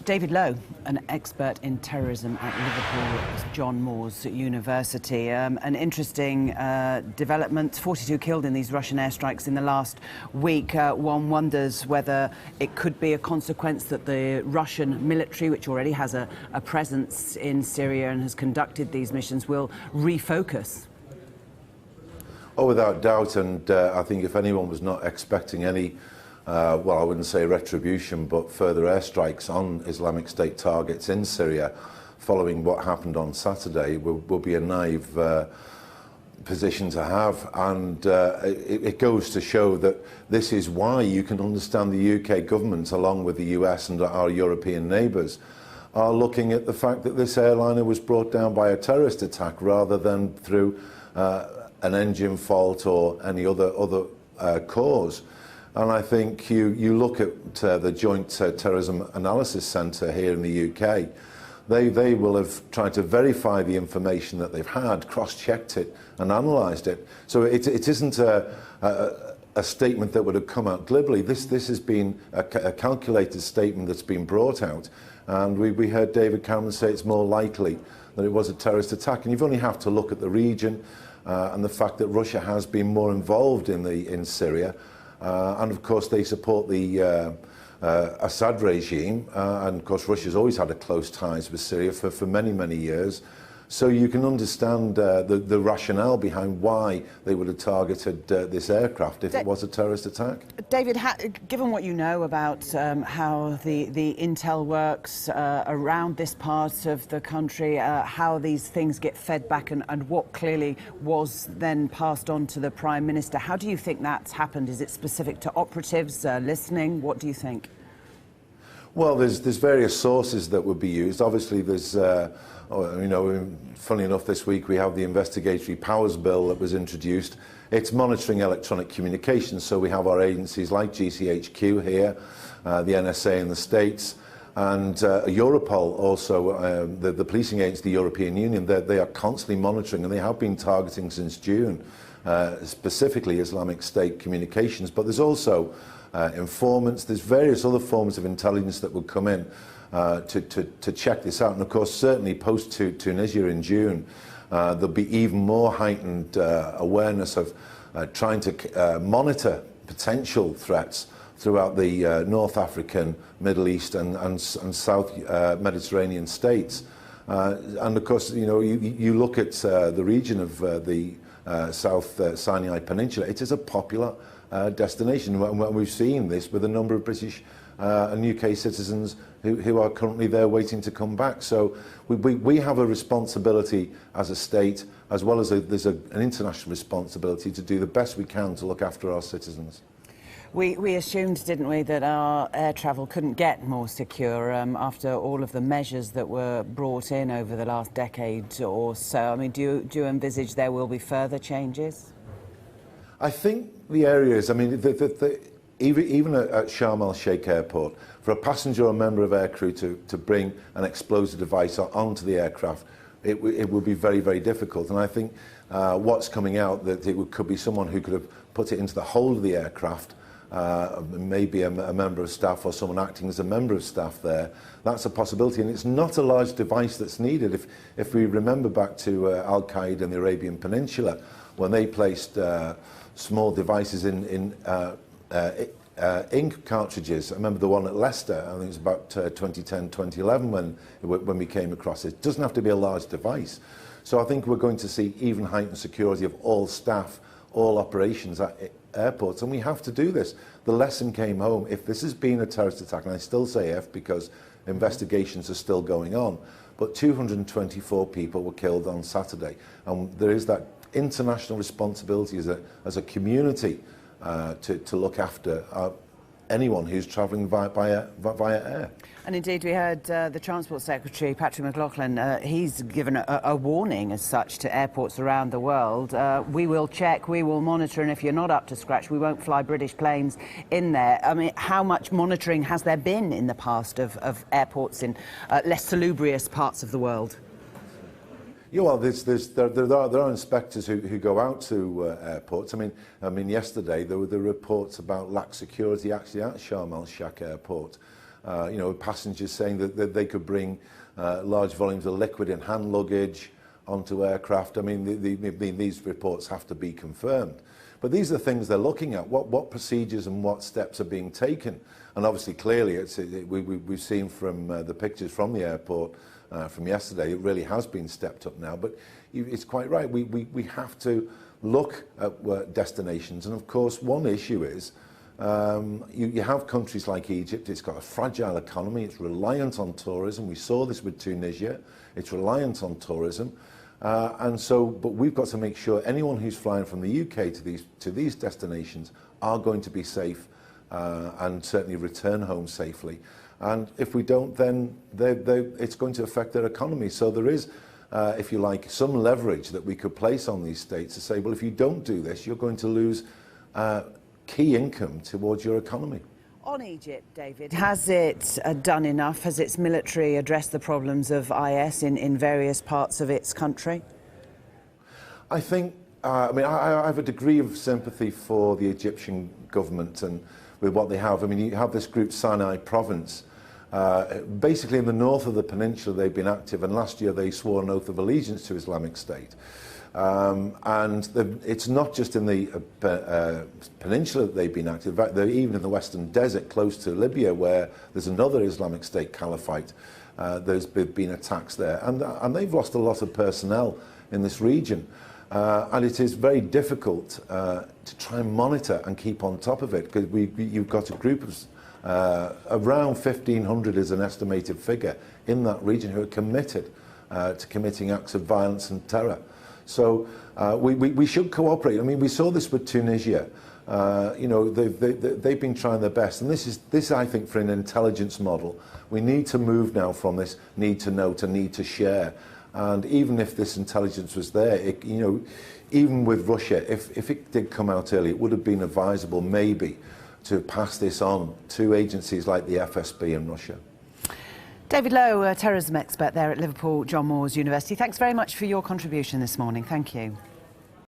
David Lowe, an expert in terrorism at Liverpool John Moores University. An interesting development, 42 killed in these Russian airstrikes in the last week. One wonders whether it could be a consequence that the Russian military, which already has a presence in Syria and has conducted these missions, will refocus. Oh, without doubt, and I think if anyone was not expecting any well, I wouldn't say retribution, but further airstrikes on Islamic State targets in Syria following what happened on Saturday will be a naive position to have. And it goes to show that this is why you can understand the UK government, along with the US and our European neighbours, are looking at the fact that this airliner was brought down by a terrorist attack rather than through an engine fault or any other cause. And I think you look at the Joint Terrorism Analysis Centre here in the UK, they will have tried to verify the information that they've had, cross-checked it and analysed it. So it isn't a statement that would have come out glibly. This has been a calculated statement that's been brought out. And we heard David Cameron say it's more likely that it was a terrorist attack. And you only have to look at the region and the fact that Russia has been more involved in Syria. And of course they support the Assad regime, and of course Russia's always had a close ties with Syria for many years. So you can understand the rationale behind why they would have targeted this aircraft if it was a terrorist attack. David, given what you know about how the intel works around this part of the country, how these things get fed back and what clearly was then passed on to the Prime Minister, how do you think that's happened? Is it specific to operatives listening? What do you think? Well, there's various sources that would be used. Obviously, there's, you know, funnily enough, this week we have the Investigatory Powers Bill that was introduced. It's monitoring electronic communications, so we have our agencies like GCHQ here, the NSA in the States, and Europol also, the policing agency, the European Union. They are constantly monitoring, and they have been targeting since June, specifically Islamic State communications. But there's also informants, there's various other forms of intelligence that would come in to check this out. And of course, certainly post-Tunisia in June, there'll be even more heightened awareness of trying to monitor potential threats throughout the North African, Middle East and South Mediterranean states. And of course, you know, you look at the region of the South Sinai Peninsula, it is a popular destination. And we've seen this with a number of British and UK citizens who are currently there waiting to come back. So we have a responsibility as a state, as well as there's an international responsibility to do the best we can to look after our citizens. We assumed, didn't we, that our air travel couldn't get more secure after all of the measures that were brought in over the last decade or so. I mean, do you envisage there will be further changes? I think the areas, I mean, even at Sharm el-Sheikh Airport, for a passenger or member of aircrew to bring an explosive device onto the aircraft, it would be very difficult. And I think what's coming out, that it could be someone who could have put it into the hold of the aircraft, maybe a member of staff or someone acting as a member of staff there. That's a possibility, and it's not a large device that's needed. If we remember back to Al-Qaeda in the Arabian Peninsula, when they placed small devices in ink cartridges. I remember the one at Leicester, I think it was about 2010, 2011 when we came across it. It doesn't have to be a large device. So I think we're going to see even heightened security of all staff, all operations at airports, and we have to do this. The lesson came home. If this has been a terrorist attack, and I still say if because investigations are still going on, but 224 people were killed on Saturday, and there is that international responsibility as a community to look after anyone who's travelling via air. And indeed, we heard the Transport Secretary, Patrick McLaughlin, he's given a warning as such to airports around the world. We will check, we will monitor, and if you're not up to scratch, we won't fly British planes in there. I mean, how much monitoring has there been in the past of airports in less salubrious parts of the world? Yeah, well, there are inspectors who go out to airports. I mean, yesterday there were the reports about lax security actually at Sharm el-Sheikh Airport. Passengers saying that they could bring large volumes of liquid and hand luggage onto aircraft. I mean, these reports have to be confirmed. But these are the things they're looking at. What procedures and what steps are being taken? And obviously, clearly, we've seen from the pictures from the airport from yesterday, it really has been stepped up now. But it's quite right. We have to look at destinations. And of course, one issue is you have countries like Egypt. It's got a fragile economy. It's reliant on tourism. We saw this with Tunisia. It's reliant on tourism. But we've got to make sure anyone who's flying from the UK to these destinations are going to be safe and certainly return home safely. And if we don't, then it's going to affect their economy. So there is, if you like, some leverage that we could place on these states to say, well, if you don't do this, you're going to lose key income towards your economy. On Egypt, David, has it done enough? Has its military addressed the problems of IS in various parts of its country? I think, I have a degree of sympathy for the Egyptian government and with what they have. I mean, you have this group, Sinai Province. Basically, in the north of the peninsula, they've been active, and last year they swore an oath of allegiance to Islamic State. It's not just in the peninsula that they've been active. In fact, they're even in the western desert close to Libya, where there's another Islamic State caliphate. There's been attacks there, and they've lost a lot of personnel in this region. And it is very difficult to try and monitor and keep on top of it, because you've got a group of around 1,500 is an estimated figure in that region who are committed to committing acts of violence and terror. So we should cooperate. I mean, we saw this with Tunisia. They've been trying their best, and this I think, for an intelligence model, we need to move now from this need to know to need to share. And even if this intelligence was there, even with Russia, if it did come out early, it would have been advisable maybe to pass this on to agencies like the FSB in Russia. David Lowe, a terrorism expert there at Liverpool John Moores University. Thanks very much for your contribution this morning. Thank you.